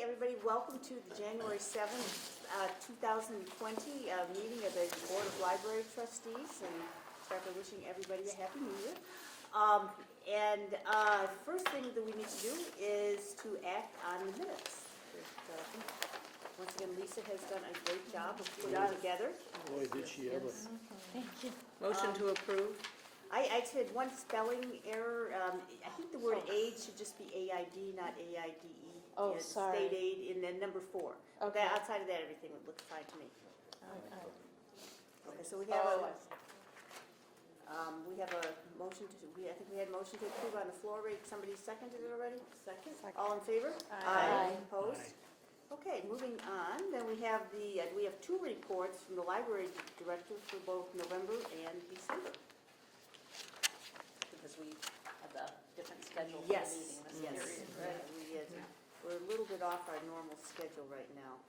everybody, welcome to the January 7th, 2020 meeting of the Board of Library Trustees, and start by wishing everybody a Happy New Year. First thing that we need to do is to act on the minutes. Once again, Lisa has done a great job of putting it together. Boy, did she ever. Thank you. Motion to approve? I just had one spelling error. I think the word aid should just be AID, not AIDE. Oh, It's sorry. State aid, and then number 4. Okay. Outside of that, everything would look fine to me. Okay. Okay, so we have we have a motion to, I think we had a motion to approve on the floor. Somebody seconded it already? Second. All in favor? Aye. Opposed? Aye. Okay, moving on, then we have we have 2 reports from the library director for both November and December. Because we have a different schedule for Yes, the meeting this yes, period. right. We're a little bit off our normal schedule right now.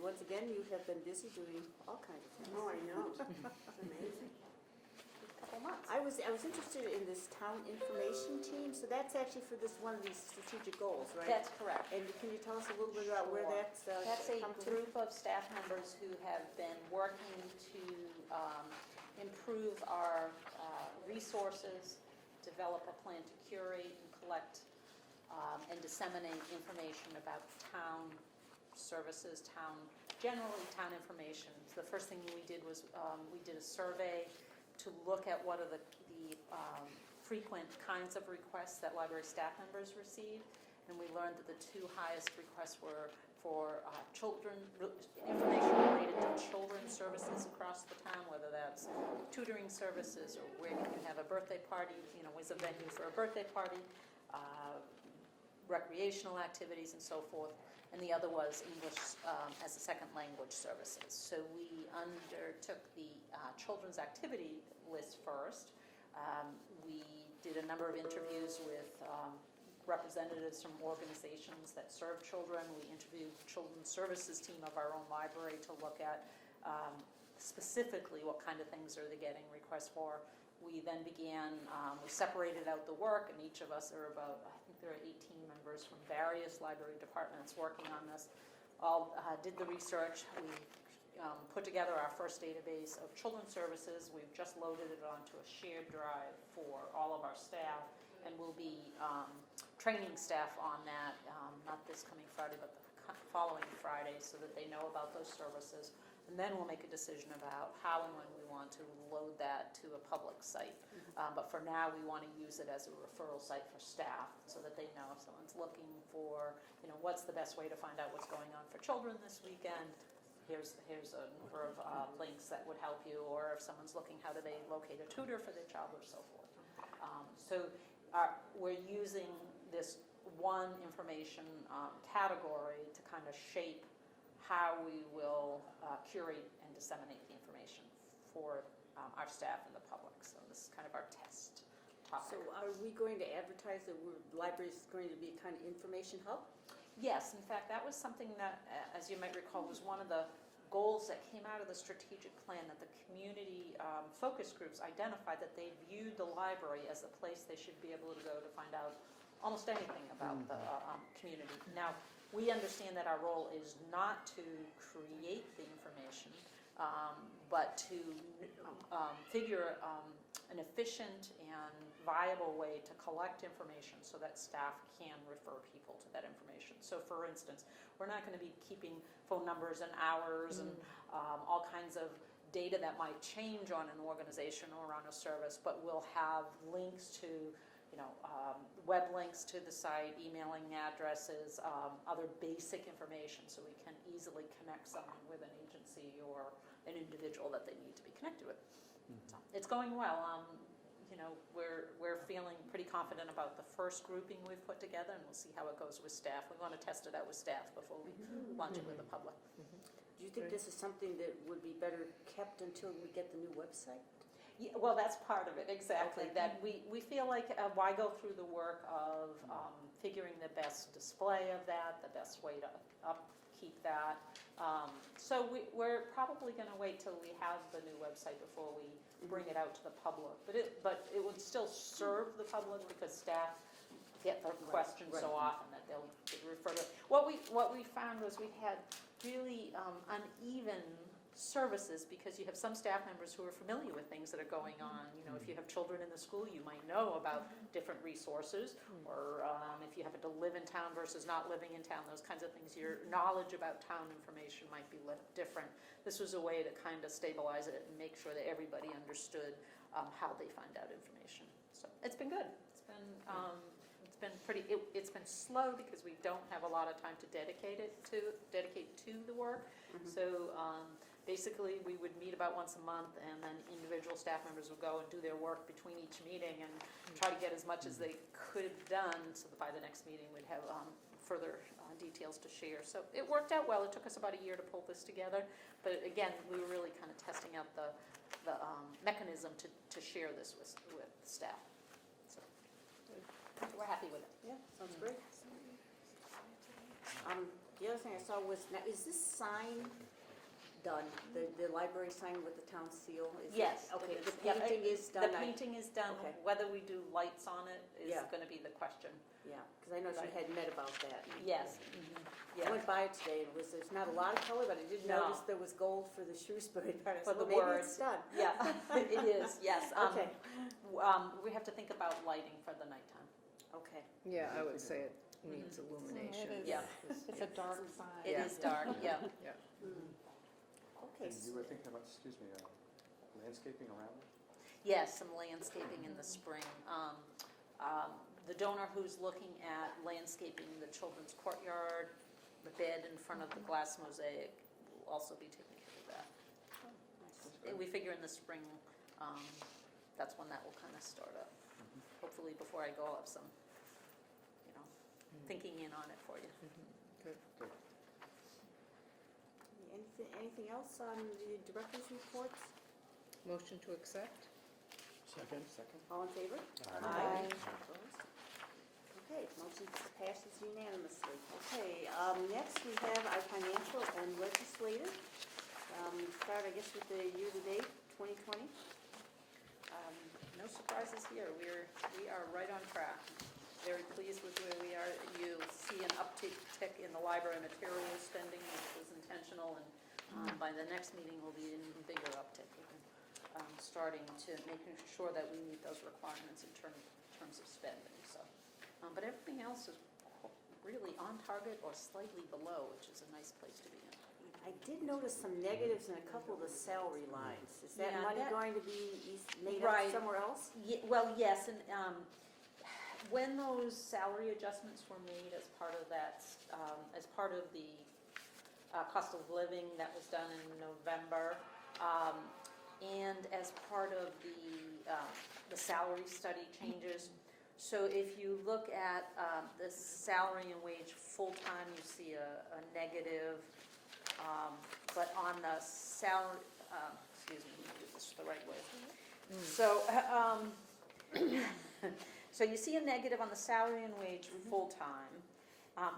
Once again, you have been busy doing all kinds of things. Oh, I know. It's amazing. Couple months. I was interested in this town information team, so that's actually for this one of these strategic goals, right? That's correct. And can you tell us a little bit about where Sure. that's That's a come to? group of staff members who have been working to improve our resources, develop a plan to curate and collect and disseminate information about town services, generally town information. So the first thing we did was we did a survey to look at what are the frequent kinds of requests that library staff members receive, and we learned that the 2 highest requests were for information related to children's services across the town, whether that's tutoring services or where you can have a birthday party, is a venue for a birthday party, recreational activities and so forth, and the other was English as a second language services. So we undertook the children's activity list first. We did a number of interviews with representatives from organizations that serve children. We interviewed the children's services team of our own library to look at specifically what kind of things are they getting requests for. We then began, we separated out the work, and each of us are about, I think there are 18 members from various library departments working on this. All did the research. We put together our first database of children's services. We've just loaded it onto a shared drive for all of our staff, and we'll be training staff on that, not this coming Friday, but the following Friday, so that they know about those services. And then we'll make a decision about how and when we want to load that to a public site. But for now, we want to use it as a referral site for staff so that they know if someone's looking for, what's the best way to find out what's going on for children this weekend. Here's a number of links that would help you, or if someone's looking, how do they locate a tutor for their child, or so forth. We're using this one information category to kind of shape how we will curate and disseminate the information for our staff and the public. So this is kind of our test topic. So are we going to advertise that the library is going to be a kind of information hub? Yes, in fact, that was something that, as you might recall, was one of the goals that came out of the strategic plan, that the community focus groups identified that they viewed the library as a place they should be able to go to find out almost anything about the community. Now, we understand that our role is not to create the information, but to figure an efficient and viable way to collect information so that staff can refer people to that information. So for instance, we're not going to be keeping phone numbers and hours and all kinds of data that might change on an organization or on a service, but we'll have links to web links to the site, emailing addresses, other basic information, so we can easily connect someone with an agency or an individual that they need to be connected with. So it's going well. We're feeling pretty confident about the first grouping we've put together, and we'll see how it goes with staff. We want to test it out with staff before we launch it with the public. Do you think this is something that would be better kept until we get the new website? Yeah, well, that's part of it, exactly. Okay. That we feel like why go through the work of figuring the best display of that, the best way to upkeep that, So we're probably going to wait till we have the new website before we bring it out to the public. But it would still serve the public because staff get the questions so often that they'll refer to it. What we found was we had really uneven services because you have some staff members who are familiar with things that are going on. You know, if you have children in the school, you might know about different resources, or if you happen to live in town versus not living in town, those kinds of things. Your knowledge about town information might be different. This was a way to kind of stabilize it and make sure that everybody understood how they find out information. So it's been good. It's been pretty. It's been slow because we don't have a lot of time to dedicate to the work. So. Basically, we would meet about once a month, and then individual staff members would go and do their work between each meeting and try to get as much as they could have done, so that by the next meeting we'd have further details to share. So it worked out well. It took us about a year to pull this together, but again, we were really kind of testing out the mechanism to share this with staff. So we're happy with it. Yeah, sounds great. The other thing I saw was, now, is this sign done? The library sign with the town seal? Yes. Okay, it the is. Yep, painting is done? The painting is done. Okay. Whether we do lights on it is Yeah. going to be the question. Yeah, because I know she had met about that. Yes. I went by it today, and there's not a lot of color, but I did No. notice there was gold for the Shrewsbury part. I For said, the well, maybe words. it's done. Yeah, it is, yes. Okay. We have to think about lighting for the nighttime. Okay. Yeah, I would say it needs illumination. It is. Yeah. It's a dark sign. It is dark, yeah. Okay. And you were thinking about, landscaping around it? Yes, some landscaping in the spring. The donor who's looking at landscaping the children's courtyard, the bed in front of the glass mosaic, will also be taking care of that. We figure in the spring, that's when that will kind of start up. Hopefully before I go, I'll have some, thinking in on it for you. Good. Anything else on the director's reports? Motion to accept? Second. All in favor? Aye. Opposed? Okay, motion passes unanimously. Okay, next we have our financial and legislative. Start, I guess, with the year-to-date 2020. No surprises here. We are right on track. Very pleased with where we are. You'll see an uptick in the library material spending, which was intentional, and by the next meeting will be an even bigger uptick. Starting to making sure that we meet those requirements in terms of spending. So, but everything else is really on target or slightly below, which is a nice place to be in. I did notice some negatives in a couple of the salary lines. Is that Yeah, money that- going to be made Right. up somewhere else? Well, yes, and when those salary adjustments were made as part of that, as part of the cost of living that was done in November, and as part of the salary study changes. So if you look at the salary and wage full-time, you see a negative, but on the salary, excuse me, let me do this the right way. So, so you see a negative on the salary and wage full-time,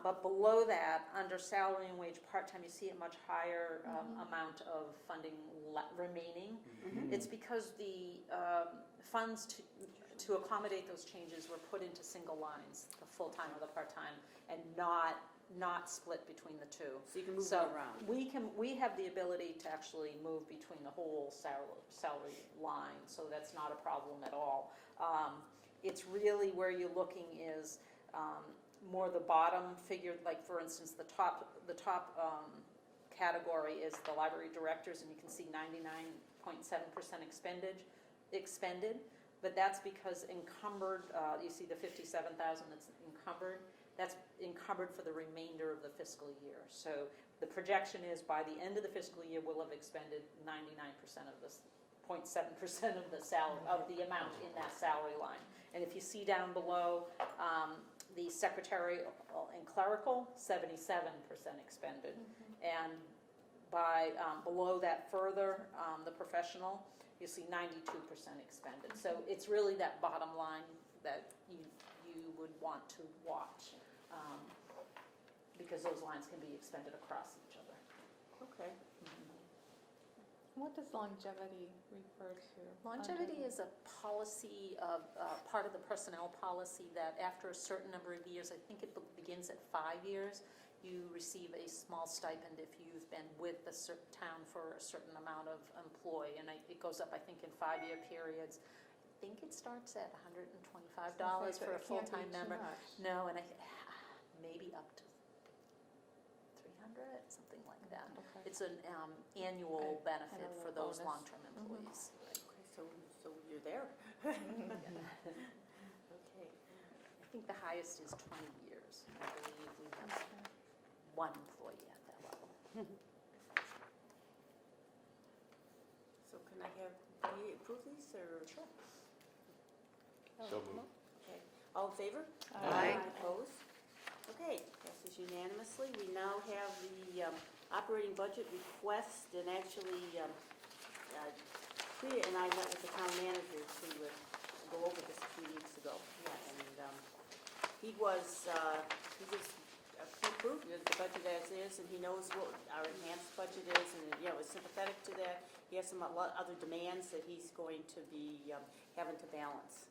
but below that, under salary and wage part-time, you see a much higher amount of funding remaining. It's because the funds to accommodate those changes were put into single lines, the full-time or the part-time, and not split between the two. So you can move So it around. we have the ability to actually move between the whole salary line, so that's not a problem at all. It's really where you're looking is more the bottom figure, like for instance, the top category is the library directors, and you can see 99.7% expended, but that's because encumbered, you see the 57,000 that's encumbered, that's encumbered for the remainder of the fiscal year. So the projection is by the end of the fiscal year, we'll have expended 99% of this, 0.7% of the salary, of the amount in that salary line. And if you see down below, the secretarial and clerical, 77% expended. And by below that further, the professional, you see 92% expended. So it's really that bottom line that you would want to watch, because those lines can be expended across each other. Okay. What does longevity refer to? Longevity is a policy of, part of the personnel policy that after a certain number of years, I think it begins at 5 years, you receive a small stipend if you've been with the town for a certain amount of employee. And it goes up, I think, in 5-year periods. I think it starts at $125 for a full-time member. No, and maybe up to 300, something like that. Okay. It's an annual benefit And a for little those bonus. long-term employees. Okay, so you're there. Okay. I think the highest is 20 years. I believe we have one employee at that level. So can I have, do you approve these, or? Sure. So moved. Okay, all in favor? Aye. Opposed? Okay, passes unanimously. We now have the operating budget request, and actually, Priya and I met with the town manager to go over this a few weeks ago. Yes. And he was approved the budget as is, and he knows what our enhanced budget is, and, you know, is sympathetic to that. He has some other demands that he's going to be having to balance.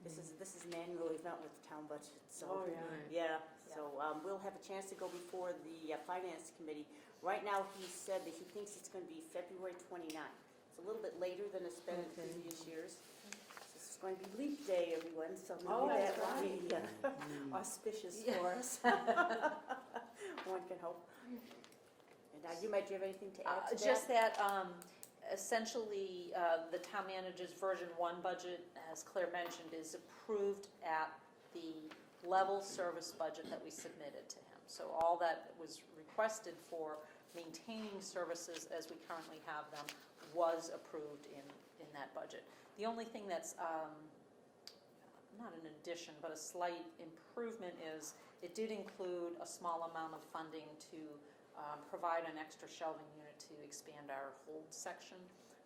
This is an annual event with the town budget, so. Yeah, so we'll have a chance to go before the Finance Committee. Right now, he said that he thinks it's going to be February 29th. It's a little bit later than it's been in previous years. This is going to be leap day, everyone, so maybe that will be auspicious for us. One can hope. And you might, do you have anything to add to that? Just that essentially the town manager's version 1 budget, as Claire mentioned, is approved at the level service budget that we submitted to him. So all that was requested for maintaining services as we currently have them was approved in that budget. The only thing that's not an addition, but a slight improvement is it did include a small amount of funding to provide an extra shelving unit to expand our hold section.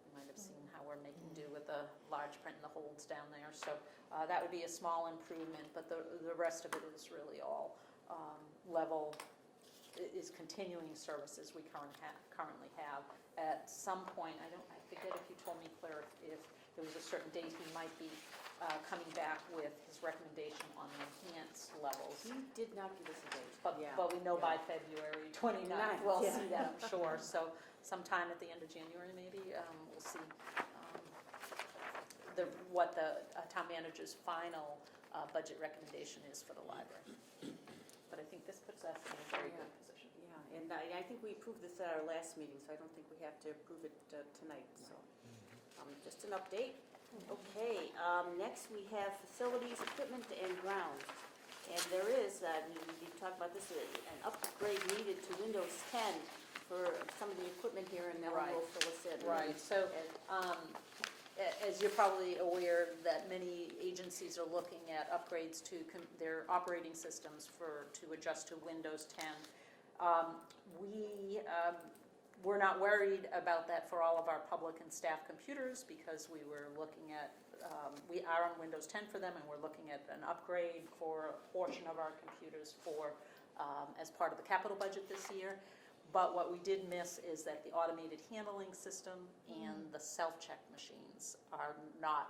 You might have seen how we're making do with the large print and the holds down there. So that would be a small improvement, but the rest of it is really all level, is continuing services we currently have. At some point, I forget if you told me, Claire, if there was a certain date he might be coming back with his recommendation on the enhanced levels. He did not give us a date. But we know by February 29th, we'll see that, I'm sure. So sometime at the end of January, maybe, we'll see what the town manager's final budget recommendation is for the library. But I think this puts us in a very good position. Yeah, and I think we approved this at our last meeting, so I don't think we have to approve it tonight, so. Just an update. Okay, next we have facilities, equipment, and grounds. And there is, we talked about this, an upgrade needed to Windows 10 for some of the equipment here, and Ellen will fill us in. Right, so as you're probably aware, that many agencies are looking at upgrades to their operating systems to adjust to Windows 10. We're not worried about that for all of our public and staff computers, because we were looking at, we are on Windows 10 for them, and we're looking at an upgrade for a portion of our computers as part of the capital budget this year. But what we did miss is that the automated handling system and the self-check machines are not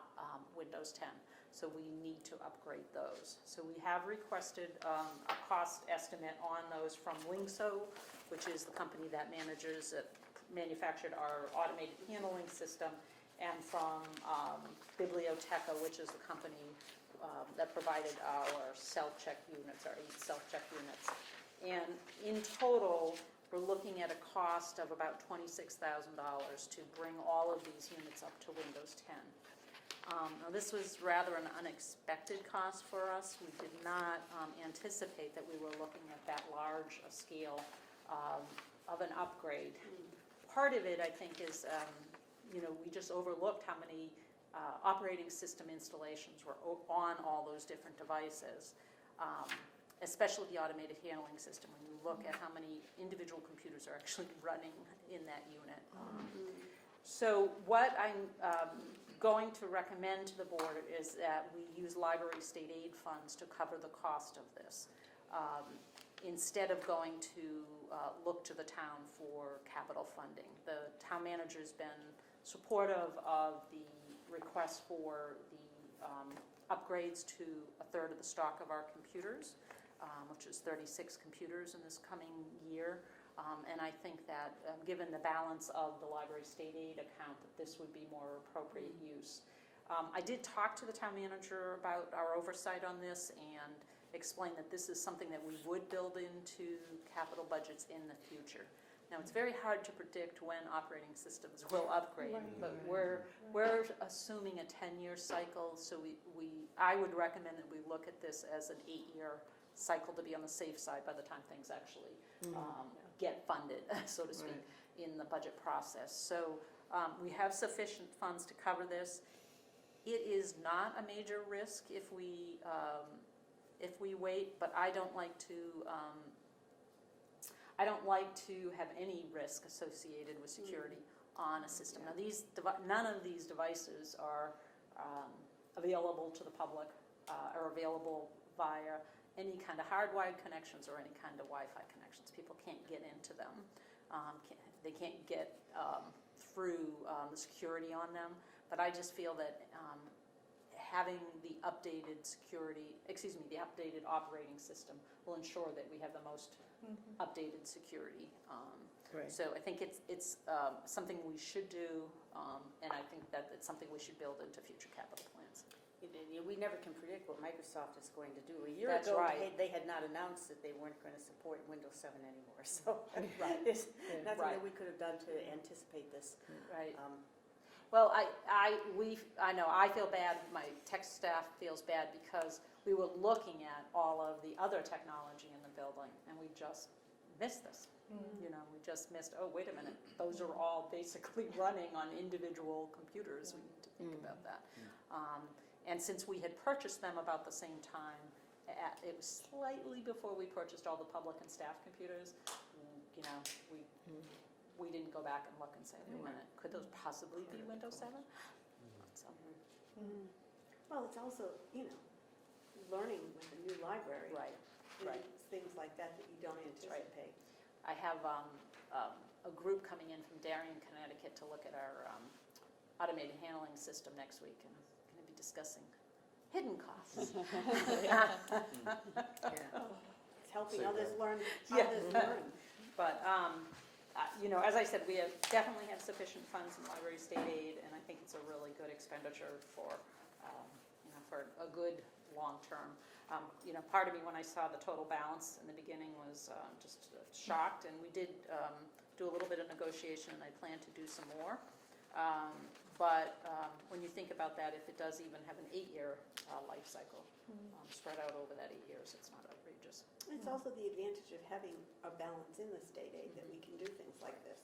Windows 10. So we need to upgrade those. So we have requested a cost estimate on those from Lingso, which is the company that manufactured our automated handling system, and from Biblioteca, which is the company that provided our self-check units, our 8 self-check units. And in total, we're looking at a cost of about $26,000 to bring all of these units up to Windows 10. Now this was rather an unexpected cost for us. We did not anticipate that we were looking at that large a scale of an upgrade. Part of it, I think, is we just overlooked how many operating system installations were on all those different devices, especially the automated handling system, when you look at how many individual computers are actually running in that unit. So what I'm going to recommend to the board is that we use library state aid funds to cover the cost of this. instead of going to look to the town for capital funding. The town manager's been supportive of the request for the upgrades to a third of the stock of our computers, which is 36 computers in this coming year. And I think that, given the balance of the library state aid account, that this would be more appropriate use. I did talk to the town manager about our oversight on this and explain that this is something that we would build into capital budgets in the future. Now, it's very hard to predict when operating systems will upgrade, but we're assuming a 10-year cycle, so I would recommend that we look at this as an 8-year cycle to be on the safe side by the time things actually get funded, so to speak, in the budget process. So we have sufficient funds to cover this. It is not a major risk if we wait, but I don't like to have any risk associated with security on a system. Now, none of these devices are available to the public or available via any kind of hardwired connections or any kind of Wi-Fi connections. People can't get into them. They can't get through the security on them. But I just feel that having the updated the updated operating system will ensure that we have the most updated security. Right. So I think it's something we should do, and I think that it's something we should build into future capital plans. We never can predict what Microsoft is going to do. A year That's ago, right. they had not announced that they weren't going to support Windows 7 anymore. So Right. there's nothing Right. that we could have done to anticipate this. Right. Well, I know, I feel bad, my tech staff feels bad because we were looking at all of the other technology in the building and we just missed this. You know, we just missed, oh, wait a minute, those are all basically running on individual computers. We need to think about that. And since we had purchased them about the same time, it was slightly before we purchased all the public and staff computers, you know, we didn't go back and look and say, wait a minute, could those possibly be Windows 7? So, Well, it's also, learning with a new library. right. It's things like that that you don't anticipate. I have a group coming in from Darien, Connecticut to look at our automated handling system next week, and I'm going to be discussing hidden costs. It's helping Say others that. learn. Yeah. Others learn. But, as I said, we definitely have sufficient funds in library state aid, and I think it's a really good expenditure for a good long term. Part of me, when I saw the total balance in the beginning, was just shocked, and we did do a little bit of negotiation, and I plan to do some more. But when you think about that, if it does even have an 8-year life cycle, spread out over that 8 years, it's not outrageous. It's also the advantage of having a balance in the state aid that we can do things like this.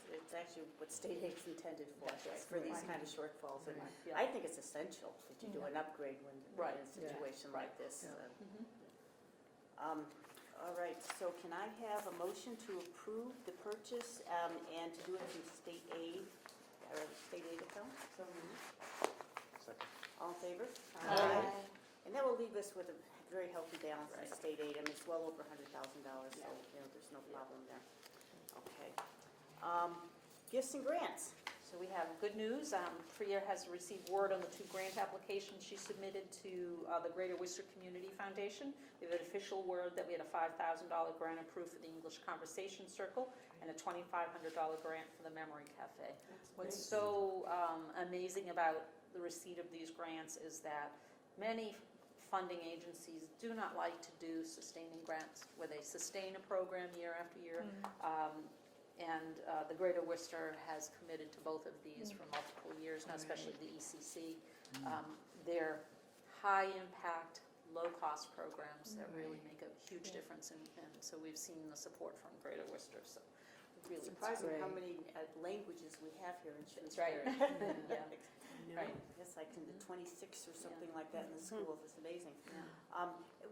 It's actually what state aid is intended for, That's right. for these Right. kind of shortfalls. And Yeah. I think it's essential that you do an upgrade when Right. in a situation like this. Yeah. All right, so can I have a motion to approve the purchase and to do it through state aid or state aid account? Second. All in favor? Aye. And that will leave us with a very healthy balance in Right. state aid. I mean, it's well over $100,000, so there's no problem there. Okay. Gifts and grants. So we have good news. Priya has received word on the 2 grant applications she submitted to the Greater Worcester Community Foundation. We have an official word that we had a $5,000 grant approved for the English Conversation Circle and a $2,500 grant for the Memory Cafe. What's so amazing about the receipt of these grants is that many funding agencies do not like to do sustaining grants, where they sustain a program year after year. And the Greater Worcester has committed to both of these for multiple years now, especially the ECC. They're high-impact, low-cost programs that really make a huge difference, and so we've seen the support from Greater Worcester, so really. It's surprising how great. many languages we have here in That's right. Shrewsbury. Yeah, right. It's like in the 26 or something like that in the schools. It's amazing. Yeah.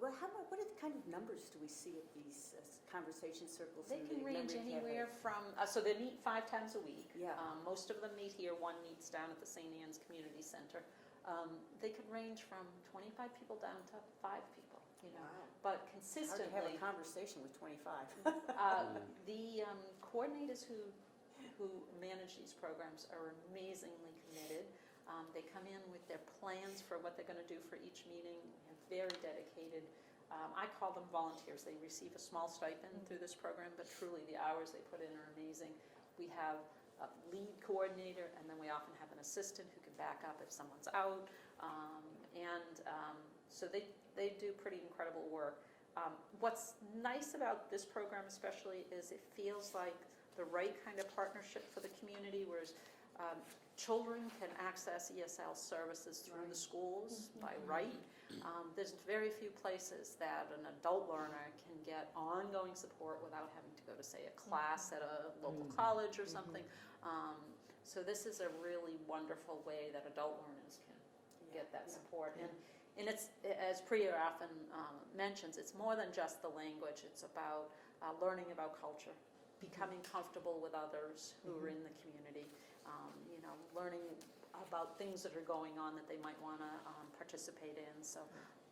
What are the kind of numbers do we see at these conversation circles? They in can the range memory anywhere cafe? from, so they meet 5 times a week. Yeah. Most of them meet here, one meets down at the St. Anne's Community Center. They could range from 25 people down to 5 people. you know. Wow. But Hard to have consistently, a conversation with 25. the coordinators who manage these programs are amazingly committed. They come in with their plans for what they're going to do for each meeting, and very dedicated. I call them volunteers. They receive a small stipend through this program, but truly the hours they put in are amazing. We have a lead coordinator, and then we often have an assistant who can back up if someone's out. So they do pretty incredible work. What's nice about this program especially is it feels like the right kind of partnership for the community, whereas children can access ESL services through the schools by right. There's very few places that an adult learner can get ongoing support without having to go to, say, a class at a local college or something. So this is a really wonderful way that adult learners can get that support. And it's, as Priya often mentions, it's more than just the language. It's about learning about culture, becoming comfortable with others who are in the community, learning about things that are going on that they might want to participate in. So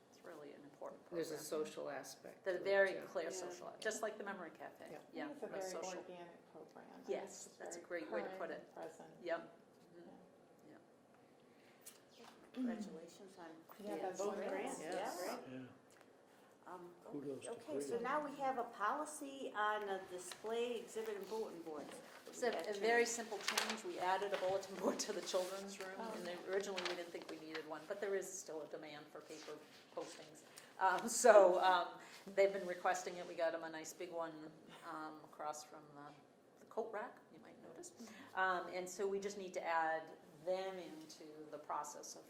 it's really an important program. There's a social aspect. The to it, very too. clear social, just like the Memory Cafe. Yeah. It's a the very social. organic program. and Yes, it's that's a very great way to put current it. and Present. Yep. Congratulations on Yeah, that's both wonderful. grants. Yes. Yeah. Kudos to Okay, so Priya. now we have a policy on a display exhibit and bulletin boards. It's a very simple change. We added a bulletin board to the children's room, and originally we didn't think we needed one, but there is still a demand for paper postings. So they've been requesting it. We got them a nice big one across from the coat rack, you might notice. And so we just need to add them into the process of,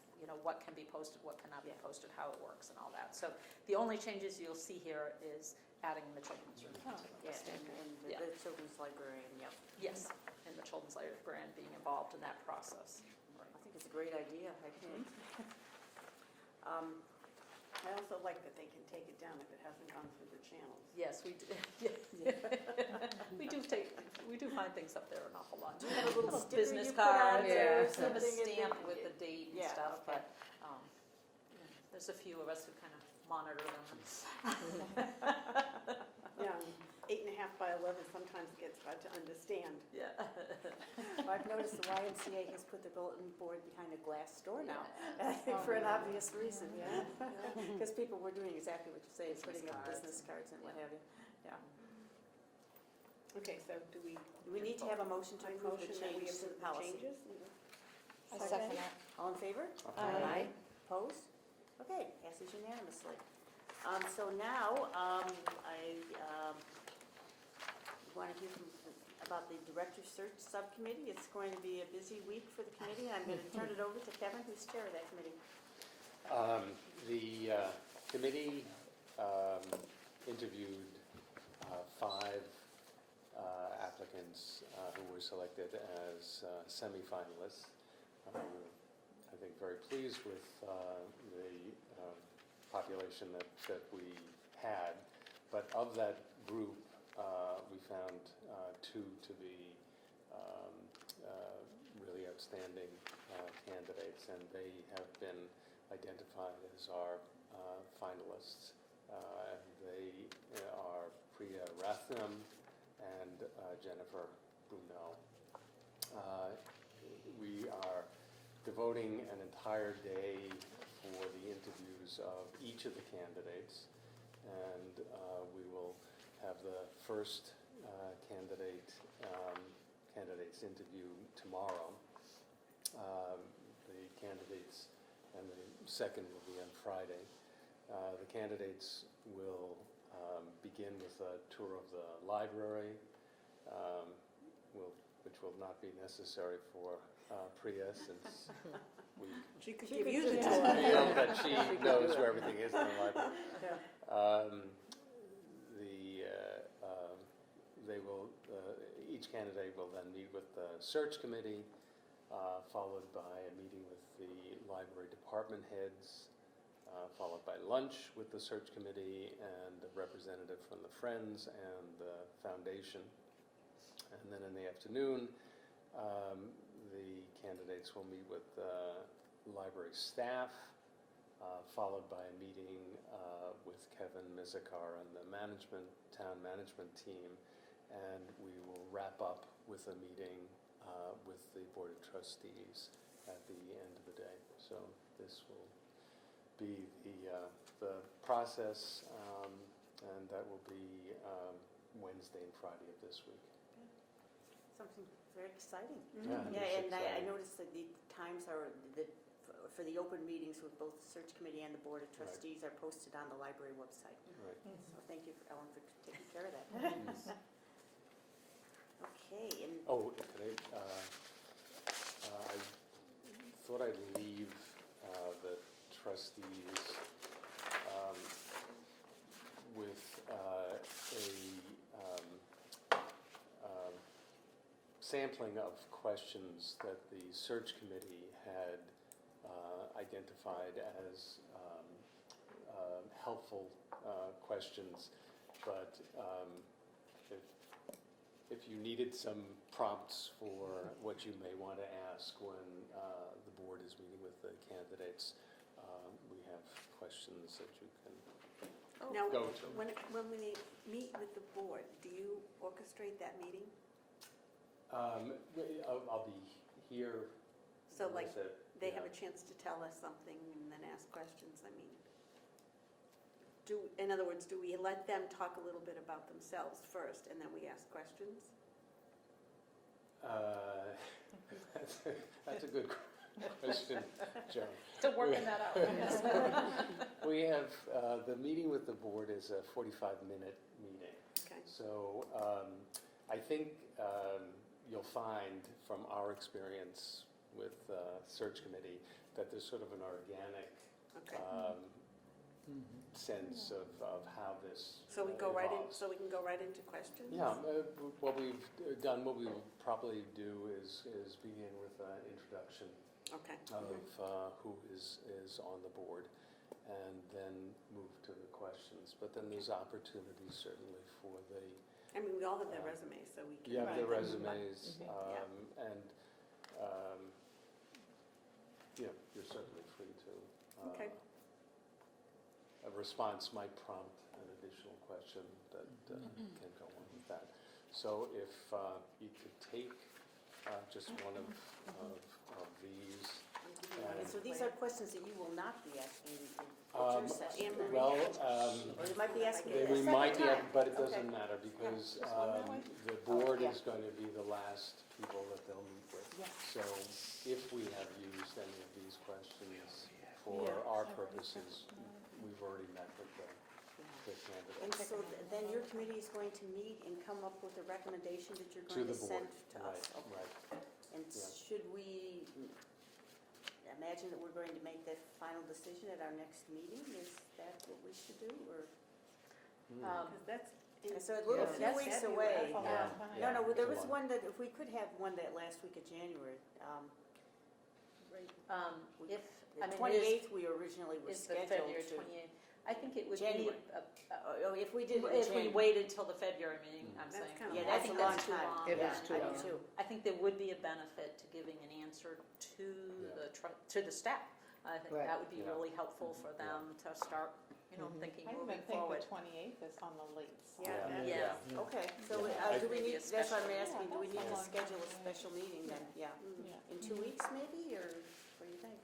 what can be posted, what cannot be posted, how it works, and all that. So the only changes you'll see here is adding the children's room. Oh, to the Yeah, list. and Yeah. the children's librarian, yep. Yes, and the children's librarian being involved in that process. I think it's a great idea, I think. I also like that they can take it down if it hasn't gone through the channels. Yes, we do. We do find things up there an awful lot. Do you have a little sticker Business you put on cards, there or Yeah. and a something? stamp with the date and Yeah, stuff, okay. but there's a few of us who kind of monitor them. Yeah, 8.5 by 11 sometimes gets hard to understand. Yeah. Well, I've noticed the YMCA has put their bulletin board behind a glass door now, Oh, for an yeah. obvious reason. Because people were doing exactly what you say, putting up cards. business cards and what have you. Yeah. Okay, so do we? Do we need to have a motion to I approve the motion that we change to approve the policy? changes? I second that. All in favor? Aye. Opposed? Okay, passes unanimously. So now, I want to hear about the Director Search Subcommittee. It's going to be a busy week for the committee. I'm going to turn it over to Kevin, who's chair of that committee. The committee interviewed 5 applicants who were selected as semifinalists. I think very pleased with the population that we had, but of that group, we found 2 to be really outstanding candidates, and they have been identified as our finalists. They are Priya Rathnam and Jennifer Bruneau. We are devoting an entire day for the interviews of each of the candidates, and we will have the first candidates interview tomorrow. The candidates and the second will be on Friday. The candidates will begin with a tour of the library, which will not be necessary for Priya, since we She could She give could you the do tour. that. feel that she knows where everything is in the library. Each candidate will then meet with the search committee, followed by a meeting with the library department heads, followed by lunch with the search committee and a representative from the Friends and the Foundation. And then in the afternoon, the candidates will meet with the library staff, followed by a meeting with Kevin Mizikar and the town management team, and we will wrap up with a meeting with the Board of Trustees at the end of the day. So this will be the process, and that will be Wednesday and Friday of this week. Something very exciting. Yeah, Yeah, it's and I exciting. noticed that the times are, for the open meetings with both the search committee and the Board of Trustees are posted on the library website. Right. So thank you, Ellen, for taking care of that. Okay, and Oh, today, I thought I'd leave the trustees with a sampling of questions that the search committee had identified as helpful questions, but if you needed some prompts for what you may want to ask when the board is meeting with the candidates, we have questions that you can Now, go to. when we meet with the board, do you orchestrate that meeting? I'll be here. So like, with it, they have yeah. a chance to tell us something and then ask questions, I mean, in other words, do we let them talk a little bit about themselves first and then we ask questions? That's a good question, Joan. Still working that out. We have, the meeting with the board is a 45-minute meeting. Okay. So I think you'll find from our experience with search committee that there's sort of an organic Okay. sense of how this So we go right in, evolves. so we can go right into questions? Yeah, what we've done, what we will probably do is begin with an introduction Okay. of who is on the board, and then move to the questions. But then there's opportunities certainly for the, I mean, we all have their resumes, so we can. you have the read them. resumes, Yeah. and, you're certainly free to. Okay. A response might prompt an additional question that can go on with that. So if you could take just one of these. okay, so these are questions that you will not be asking in Um, future sessions. Anne-Marie. Well, Or you might be asking they- it a we second might be, time. but it Okay. doesn't matter because just one that way? the board yeah. is going to be the last people that they'll meet with. So if we have used any of these questions for our purposes, we've already met with the And candidates. so then your committee is going to meet and come up with a recommendation that you're To going the to board, send to us? right, Okay. right. And Yeah. should we imagine that we're going to make that final decision at our next meeting? Is that what we should do, or? Because that's. So a little Yeah. few that's weeks February. away. Yeah. No, no, there It's a was lot. one that, if we could have one that last week of January. If, The I mean, it 28th, we originally were is the scheduled February to. 28th. I think it would be, January. Oh, if we did it in if we January. waited till the February meeting, I'm That's saying. kinda Yeah, long. that's I think a long that's too time. long. It Yeah, is too I long. do too. I think there would be a benefit to giving an answer to the staff. I think Right. that would be Yeah. really helpful for them to start, thinking I even moving think forward. the 28th is on the late side. Yeah. Yeah. Okay, so Yeah. do we Maybe need, a that's what I'm special- asking, do we Yeah, need to that's a long schedule a time. special meeting then? Yeah. Yeah. In 2 weeks maybe, or what do you think?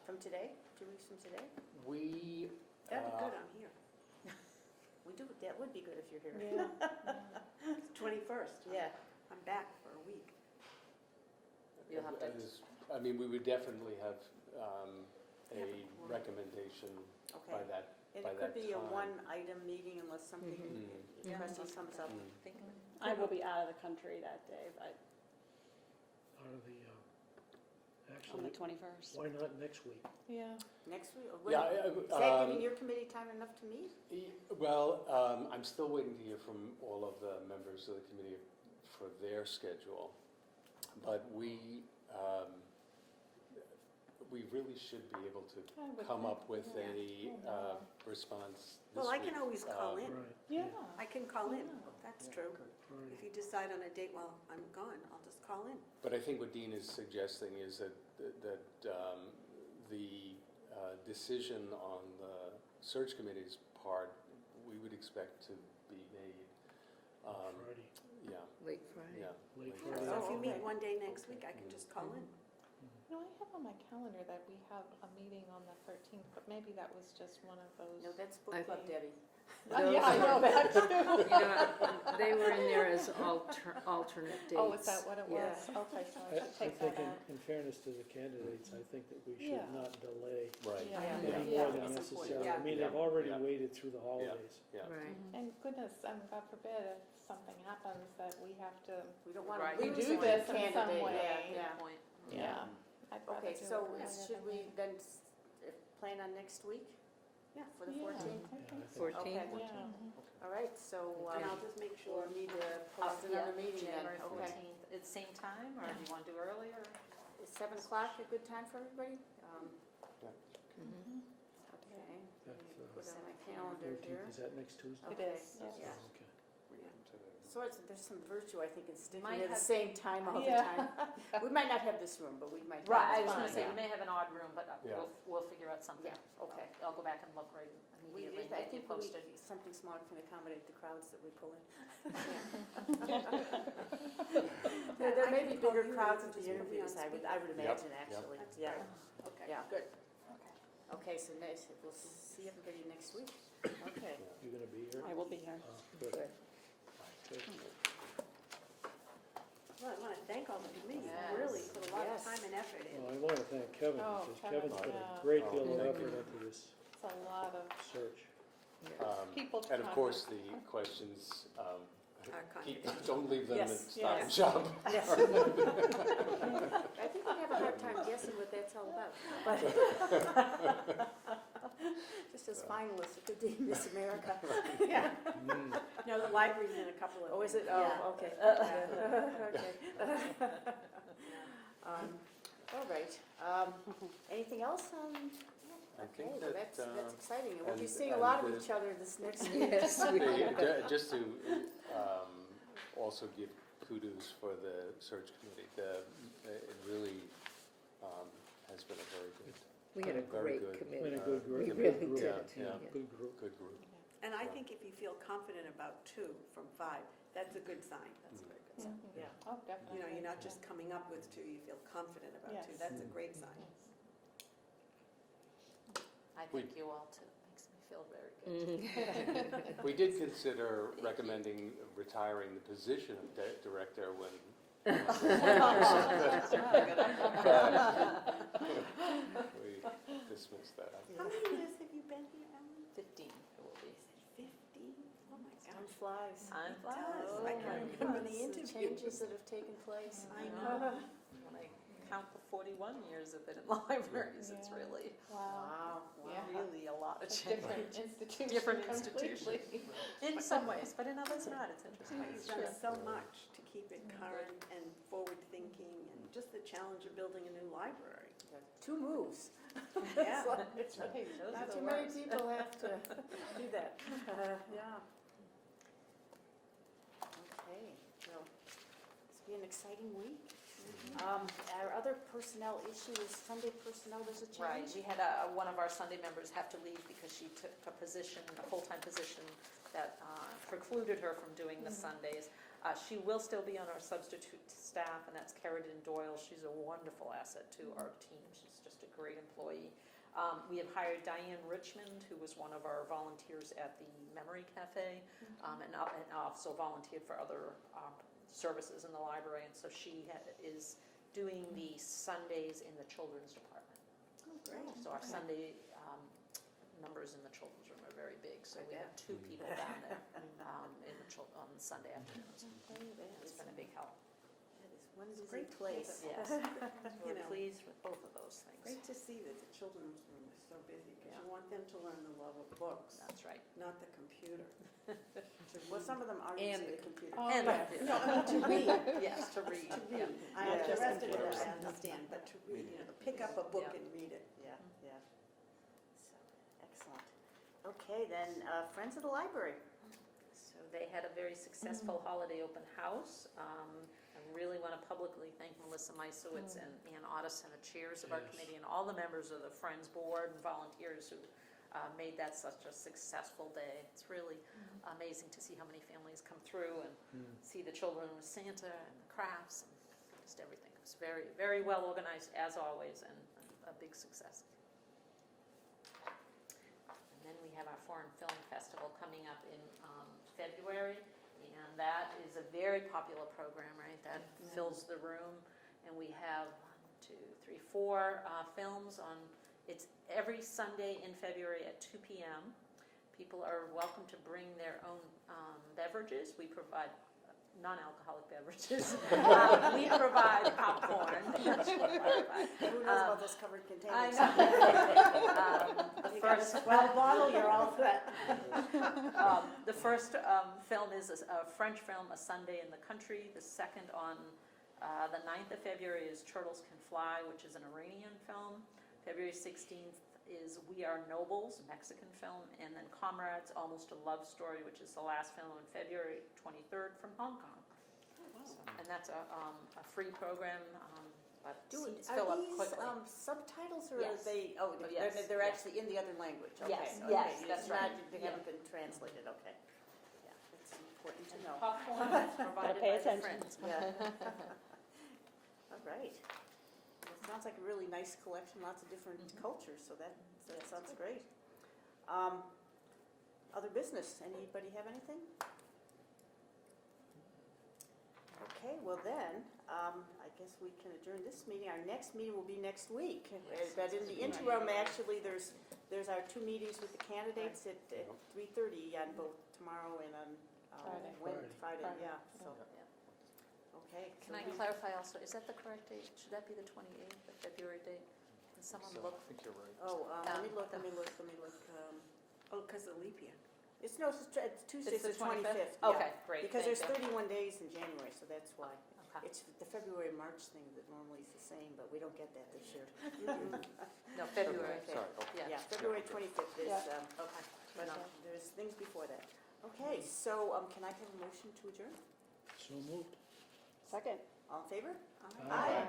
From today? 2 weeks from today? We, That'd be good, I'm here. We do, that would be good if you're here. Yeah. It's 21st. Yeah. I'm back for a week. You'll have to, I mean, we would definitely have a Yeah. recommendation by Okay. that, And by it that could be a time. one-item meeting unless something Mm. interesting comes up. Mm. think, I will be out of the country that day, but Out of the, on actually, the 21st. why not next week? Yeah. Next week? Yeah, Is that giving your committee time enough to meet? Well, I'm still waiting to hear from all of the members of the committee for their schedule, but we really should be able to I would come think, up with yeah. a response this Well, I can week. always call in. Right, Yeah. I can call in, Yeah. that's true. right. If you decide on a date while I'm gone, I'll just call in. But I think what Dean is suggesting is that the decision on the search committee's part, we would expect to be made, Friday, yeah, Late Friday. yeah. late late Friday. So if you okay. meet one day next week, I can just call in. No, I have on my calendar that we have a meeting on the 13th, but maybe that was just one of those. No, that's book I- club, Debbie. Yeah, I know that too. You know, they were in there as alternate dates. Oh, is that what it was? Yeah. Okay, so I I should take think that out. in fairness to the candidates, I think that we should Yeah. not delay Right, Yeah. yeah, any Yeah. more than It's important. necessary. Yeah. I mean, Yeah. they've already Yeah. waited through the holidays. yeah. Right. And goodness, God forbid, if something happens that we have to, We don't want Right. to lose Do one this in some candidate. way. Yeah, Good point. yeah. I'd rather Okay, do so it should rather we than- then plan on next week? Yeah. For the Yeah, 14th? I think so. 14th? Okay. Yeah. All right, so And I'll just make we'll sure. need to post another meeting then, January okay? 14th, at the same time, or do you want to do earlier? Is 7 o'clock a good time for everybody? Mhm. Okay, That's, put it on my calendar here. 14th, is that next Tuesday? It Okay, is, yes. yeah. Okay. So there's some virtue, I think, in sticking Might at the have- same time all the Yeah. time. We might not have this room, but we might have. Right, I this was gonna fine, say, yeah. we may have an odd room, but Yeah. we'll figure out something. Yeah, okay. I'll go back and look right We, immediately and I get you think we posted. need something smaller can accommodate the crowds that we pull in. There may be bigger crowds at the interviews, I would imagine, Yep. actually, That's yeah. great. Okay, Yeah. good. Okay, so next, we'll see everybody next week. Okay. You gonna be here? I will be here. Good. Good. Good. Well, I want to thank all the committees, Yes. really put a lot of Yes. time and effort in. Well, I want to thank Kevin, Oh, because Kevin, Kevin's put yeah. a great deal Oh, of thank effort you. into this It's a lot of search. people to And of course, contact. the questions, Our don't leave them at Yes, Stop and yes. Shop. Yes. I think we have a hard time guessing what that's all about. But just as finalists, it could be Miss America. Yeah. Mm. No, the library's in a couple of. Oh, is it? things. Yeah. Oh, okay. Okay. All right. Anything else? I Okay, think well, that, that's exciting. And we'll be and- seeing a and lot of the- each other this next week. Yes, we just to also give kudos for the search committee. It really has been a very good, We had a Very great good. committee. Been a good group. We Good really group. did. Yeah, yeah. Good group. good group. And I think if you feel confident about 2 from 5, that's a good sign. That's a very good sign. Mhm. Yeah. Oh, definitely. You know, you're not just coming up with 2, you feel confident about 2. Yes. That's a great sign. Yes. I We- thank you all too, makes me feel very good. Mhm. We did consider recommending retiring the position of director when. We dismissed that. How many years have you been here, Ellen? 15 it will be. 50? Oh, my Time gosh. flies. Time does. Oh, I can't my remember the goodness, interview. changes that have taken place. I know. When I count the 41 years I've been in libraries, it's Yeah. really, Wow. Wow. Yeah. really a lot of A change. different institution. Different completely. In some ways, but in others not, it's interesting. You've done so much to keep it current and forward-thinking, and just the challenge of building a new library. 2 moves. Yeah. It's right. Those are Not the too many worst. people have to do that. Yeah. Okay, well, it's been an exciting week. Our other personnel issue is Sunday personnel, there's a Right, change? we had one of our Sunday members have to leave because she took a position, a full-time position that precluded her from doing the Sundays. She will still be on our substitute staff, and that's Carradine Doyle. She's a wonderful asset to our team. She's just a great employee. We have hired Diane Richmond, who was one of our volunteers at the Memory Cafe, and also volunteered for other services in the library, and so she is doing the Sundays in the children's department. Oh, great. So our Sunday numbers in the children's room are very big, so we have 2 people down there on Sunday afternoons. It's been a big help. It is one busy Great to place. hear Yes, You we're know. pleased with both of those things. Great to see that the children's room is so busy, because Yeah. you want them to learn the love of books, That's right. not the computer. Well, some of them are And using the computer. Oh, And yes. No, I mean to read. Yes, to read. Yeah. I Yeah. the rest of it Computers. I understand, but to read, you know, pick up a book Yeah. and read it. Yeah, yeah. So, excellent. Okay, then, Friends of the Library. So they had a very successful holiday open house. I really want to publicly thank Melissa Meisowitz and Ann Otteson, the chairs of our Yes. committee, and all the members of the Friends Board and volunteers who made that such a successful day. It's really amazing to see how many families come through and see the children with Santa and the crafts and just everything. It was very, very well organized as always and a big success. And then we have our Foreign Film Festival coming up in February, and that is a very popular program, right? That fills the room, and we have 1, 2, 3, 4 films on. It's every Sunday in February at 2 p.m. People are welcome to bring their own beverages. We provide non-alcoholic beverages. We provide popcorn. Who knows about those covered I containers? know. You got a 12 bottle, you're all set. The first film is a French film, A Sunday in the Country. The second on the 9th of February is Turtles Can Fly, which is an Iranian film. February 16th is We Are Nobles, Mexican film. And then Comrades, Almost a Love Story, which is the last film on February 23rd from Hong Kong. And that's a free program, but seats fill up quickly. Are these subtitles or Yes. are they, yes, they're yes. actually in the other language? Okay, Yes, okay. yes, It's that's not- right. They Yeah. haven't been translated, okay. Yeah, it's important to And know. popcorn is provided pay by the attention. Friends. Yeah. All right. Well, it sounds like a really nice collection, lots of different cultures, so that sounds great. Other business, anybody have anything? Okay, well then, I guess we can adjourn this meeting. Our next meeting will be next week. But in the interim, actually, there's our 2 meetings with the candidates at 3:30 on both tomorrow and on Friday, yeah, so. Okay. Can I clarify also, is that the correct date? Should that be the 28th, the February date? Can someone So look? I think you're right. Oh, let me look. Oh, because of leap year. It's Tuesday, It's it's the the 25th. yeah. Okay, great, Because thank there's you. 31 days in January, so that's why. Okay. It's the February-March thing that normally is the same, but we don't get that this year. No, February. Okay. Sorry, okay. Yeah, February 25th is, Yeah. Okay. but there's things before that. Okay, so can I have a motion to adjourn? So moved. Second. All in favor? Aye. Aye.